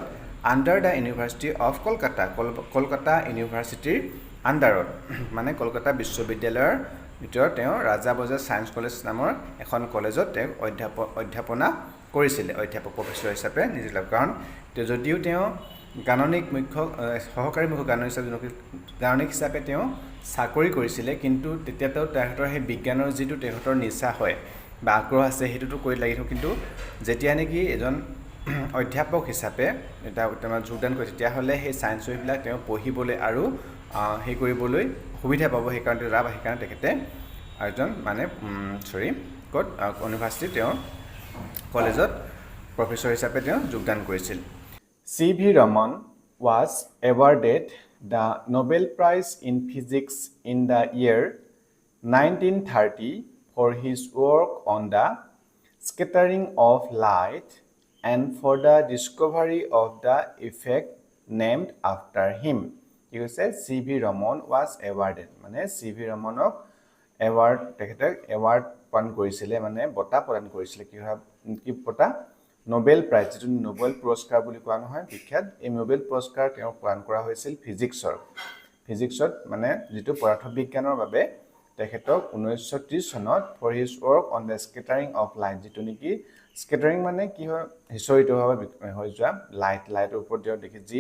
under the University of Kolkata Kolkata University under মানে কলকাতা বিশ্ববিদ্যালয়ৰ ভিতৰত তেওঁ ৰাজাবজাৰ সায়েন্স কলেজ নামৰ এখন কলেজত তেওঁ অধ্যাপনা কৰিছিল অধ্যাপক প্ৰফেসৰ হিচাপে নিজ লাভ কাৰণ যদিও তেওঁ গাণনিক মুখ্য সহকাৰী মুখ্য গাণনিক হিচাপে তেওঁ চাকৰি কৰিছিল কিন্তু তেতিয়াতো তেখেতৰ সেই বিজ্ঞানৰ যিটো তেখেতৰ নিচা হয় বা আগ্ৰহ আছে সেইটোতো কৰি লাগি থাকক কিন্তু যেতিয়া নেকি এজন অধ্যাপক হিচাপে এটা যোগদান কৰে তেতিয়াহ'লে সেই সায়েন্সবিলাক তেওঁ পঢ়িবলৈ আৰু সেই কৰিবলৈ সুবিধা পাব সেইকাৰণে সেইকাৰণে তেখেতে এজন মানে ইউনিভাৰ্চিটি তেওঁ কলেজত প্ৰফেসৰ হিচাপে তেওঁ যোগদান কৰিছিল C.V. Raman was awarded the Nobel Prize in Physics in the year 1930 for his work on the scattering of light and for the discovery of the effect named after him. He said C.V. Raman was awarded. মানে C.V. Ramanok award তেখেতে award প্ৰদান কৰিছিলে মানে বঁটা প্ৰদান কৰিছিলে কি বঁটা নোবেল প্ৰাইজ যেটো নোবেল পুৰস্কাৰ বুলি কোৱা নহয় বিখ্যাত এই নোবেল পুৰস্কাৰ তেওঁ প্ৰদান কৰা হৈছিল ফিজিক্সত মানে যেটো পদাৰ্থ বিজ্ঞানৰ বাবে তেখেতক 1930 চনত for his work on the scattering of light যেটো নেকি স্কেটাৰিং মানে কি হয় হিষ্টৰিটোভাৱে হৈ যোৱা লাইটৰ ওপৰত তেওঁ দেখি যি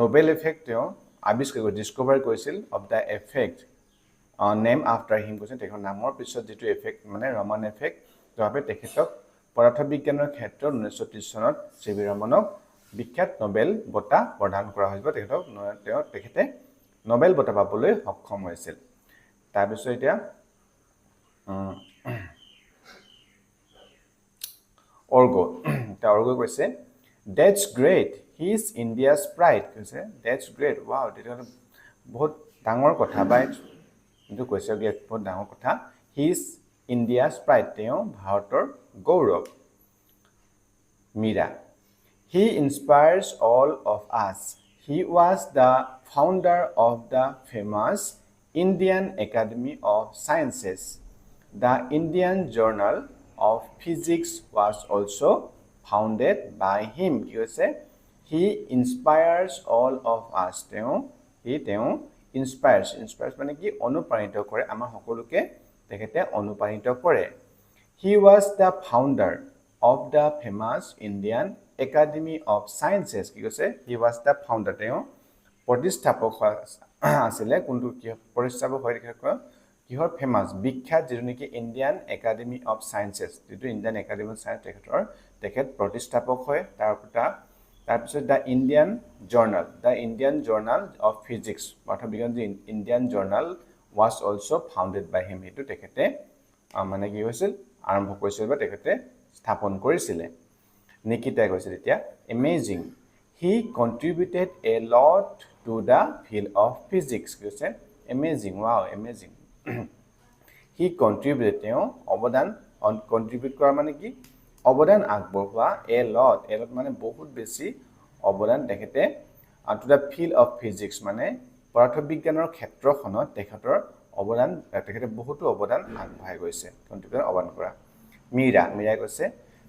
নোবেল ইফেক্ট তেওঁ আৱিষ্কাৰ ডিসকভাৰ কৰিছিল of the effect name after him কৈছে তেখেতৰ নামৰ পিছত যেটো এফেক্ট মানে ৰমান এফেক্ট তবে তেখেতক পদাৰ্থ বিজ্ঞানৰ ক্ষেত্ৰত 1930 চনত C.V. ৰমনক বিখ্যাত নোবেল বঁটা প্ৰদান কৰা হৈছিল তেখেতে নোবেল বঁটা পাবলৈ সক্ষম হৈছিল তাৰ পিছত এতিয়া অৰ্গো কৈছে that's great he is India's pride কৈছে that's great wow এটা বহুত ডাঙৰ কথা বাই কিন্তু কৈছে বহুত ডাঙৰ কথা he is India's pride তেওঁ ভাৰতৰ গৌৰৱ Mira he inspires all of us he was the founder of the famous Indian Academy of Sciences the Indian Journal of Physics was also founded by him কি কৈছে he inspires all of us তেওঁ inspires মানে কি অনুপ্ৰাণিত কৰে আমাৰ সকলোকে তেখেতে অনুপ্ৰাণিত কৰে he was the founder of the famous Indian Academy of Sciences কি কৈছে he was the founder তেওঁ প্ৰতিষ্ঠাপক আছিলে কোনটো কি প্ৰতিষ্ঠাপক হৈ কিহৰ ফেমাস বিখ্যাত যেটো নেকি ইন্ডিয়ান একাডেমি অফ সায়েন্সেস যেটো ইন্ডিয়ান একাডেমি অফ সায়েন্স তেখেত প্ৰতিষ্ঠাপক হয় তাৰপিছত the Indian journal of physics অৰ্থাৎ বিজ্ঞান Indian journal was also founded by him এটো তেখেতে মানে কি হৈছিল আৰম্ভ কৰিছিল বা তেখেতে স্থাপন কৰিছিল নিকিতা কৈছিল এতিয়া amazing he contributed a lot to the field of physics কৈছে amazing wow amazing he contributed তেওঁ অৱদান contribute কৰা মানে কি অৱদান আগবঢ়োৱা a lot মানে বহুত বেছি অৱদান তেখেতে to the field of physics মানে পদাৰ্থ বিজ্ঞানৰ ক্ষেত্ৰখনত তেখেতৰ অৱদান তেখেতে বহুতো অৱদান আগবঢ়াই গৈছে কন্ট্ৰিবিউট অৱদান কৰা মীৰা কৈছে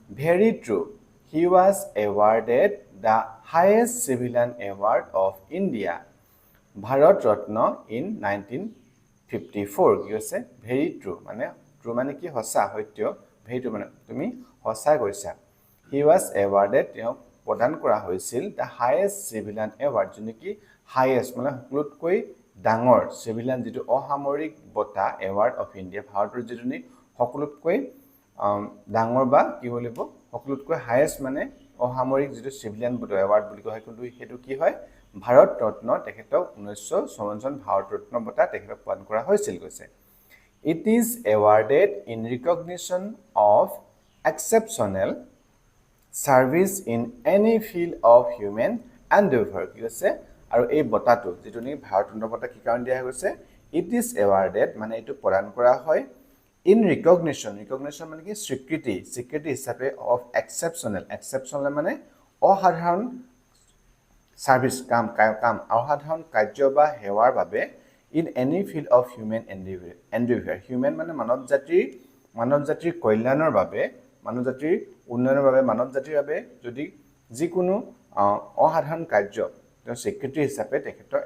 very true he was awarded the highest civilian award of India Bharat Ratna in 1954 কি কৈছে very true মানে কি সঁচা সত্য very true মানে তুমি সঁচা কৈছা he was awarded তেওঁ প্ৰদান কৰা হৈছিল the highest civilian award যোনে কি highest মানে সকলোতকৈ ডাঙৰ civilian যেটো অসামৰিক বঁটা award of India ভাৰতৰ যেটো নি সকলোতকৈ ডাঙৰ বা কি বলিব সকলোতকৈ highest মানে অসামৰিক যেটো civilian বঁটা award বুলি কোৱা হয় কিন্তু হেতু কি হয় ভাৰত ৰত্ন তেখেতক 1954 চন ভাৰত ৰত্ন বঁটা তেখেতক প্ৰদান কৰা হৈছিল কৈছে it is awarded in recognition of exceptional service in any field of human endeavor কি কৈছে আৰু এই বঁটাটো যেটো নি ভাৰত ৰত্ন বঁটা কি কাৰণ দিয়া হৈছে it is awarded মানে এটো প্ৰদান কৰা হয় in recognition মানে কি স্বীকৃতি হিচাপে of exceptional মানে অসাধাৰণ সাৰ্ভিস কাম অসাধাৰণ কাৰ্য বা হেৱাৰ বাবে in any field of human endeavor human মানে মানৱ জাতিৰ কল্যাণৰ বাবে মানৱ জাতিৰ উন্নয়নৰ বাবে মানৱ জাতিৰ বাবে যদি যিকোনো অসাধাৰণ কাৰ্য তেওঁ স্বীকৃতি হিচাপে তেখেতৰ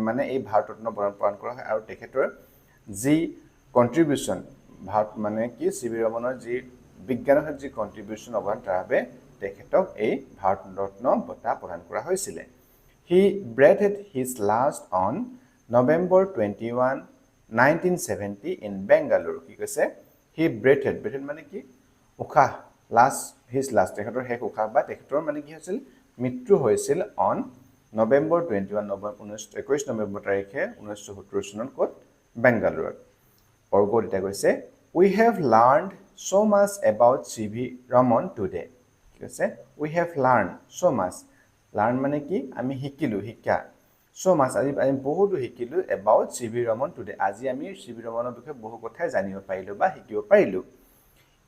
মানে এই ভাৰত ৰত্ন প্ৰদান কৰা হয় আৰু তেখেতৰ যি কন্ট্ৰিবিউশন ভাৰত মানে কি চিবি ৰমনৰ যি বিজ্ঞানৰ যি কন্ট্ৰিবিউশন অৱদান তাৰ বাবে তেখেতক এই ভাৰত ৰত্ন বঁটা প্ৰদান কৰা হৈছিল He breathed his last on November 21, 1970 in Bangalore. কি কৈছে He breathed মানে কি উশাহ his last তেখেতৰ শেষ উশাহ বা তেখেতৰ মানে কি হৈছিল মৃত্যু হৈছিল on November 21 নৱেম্বৰ তাৰিখে 1970 চনত ক'ত বেংগালুৰুত অৰ্গত এটা কৈছে We have learned so much about C.V. Raman today. কি কৈছে We have learned so much Learn মানে কি আমি শিকিলো শিকা so much আজি আমি বহুত শিকিলো about C.V. Raman today আজি আমি C.V. Ramanৰ বিষয়ে বহু কথা জানিব পাৰিলো বা শিকিব পাৰিলো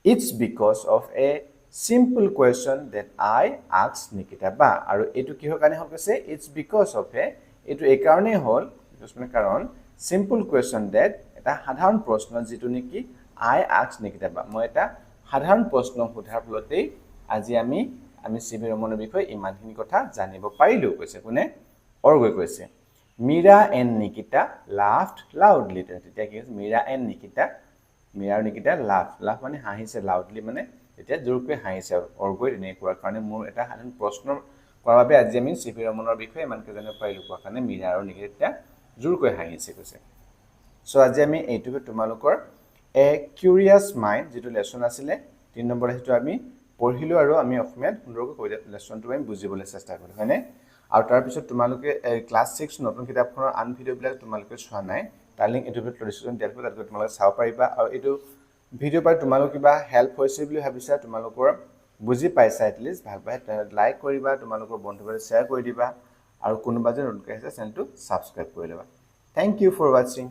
It's because of a simple question that I asked Nikita ba আৰু এটো কিহৰ কাৰণে হ'ল কৈছে It's because of a এটো এই কাৰণে হ'ল মানে কাৰণ simple question that এটা সাধাৰণ প্ৰশ্ন যেটো নেকি I asked Nikita ba মই এটা সাধাৰণ প্ৰশ্ন সোধাৰ ফলতেই আজি আমি C.V. Ramanৰ বিষয়ে ইমানখিনি কথা জানিব পাৰিলো কৈছে কোনে অৰ্গৈ কৈছে Mira and Nikita laughed loudly তেতিয়া কি হৈছে Mira and Nikita Mira and Nikita laugh মানে হাঁহিছে loudly মানে তেতিয়া জোৰকৈ হাঁহিছে অৰ্গৈ এনে কোৱাৰ কাৰণে মোৰ এটা সাধাৰণ প্ৰশ্ন কৰাৰ বাবে আজি আমি C.V. Ramanৰ বিষয়ে ইমানকৈ জানিব পাৰিলো কোৱাৰ কাৰণে Mira আৰু Nikita জোৰকৈ হাঁহিছে কৈছে সো আজি আমি এইটো তোমালোকৰ এ কিউৰিয়াছ মাইন্ড যেটো লেসন আছিলে 3 নম্বৰ হেতু আমি পঢ়িলো আৰু আমি অসমীয়াত সুন্দৰকৈ কৈ লেসনটো আমি বুজিবলৈ চেষ্টা কৰিলো হয়নে আৰু তাৰ পিছত তোমালোকে ক্লাস 6 নতুন কিতাপখনৰ আন ভিডিওবিলাক তোমালোকে চোৱা নাই তাৰ লিংক এইটো ভিডিওত ডিসক্ৰিপচন দিয়াত তাত তোমালোকে চাব পাৰিবা আৰু এইটো ভিডিও পাই তোমালোক কিবা হেল্প হৈছে বুলি ভাবিছা তোমালোকৰ বুজি পাইছা এটলিষ্ট ভালপাই লাইক কৰিবা তোমালোকৰ বন্ধুবৰ্গক শ্বেয়াৰ কৰি দিবা আৰু কোনোবা যে নতুনকৈ আছে চেনেলটো সাবস্ক্ৰাইব কৰি লবা থ্যাংক ইউ ফৰ ওয়াচিং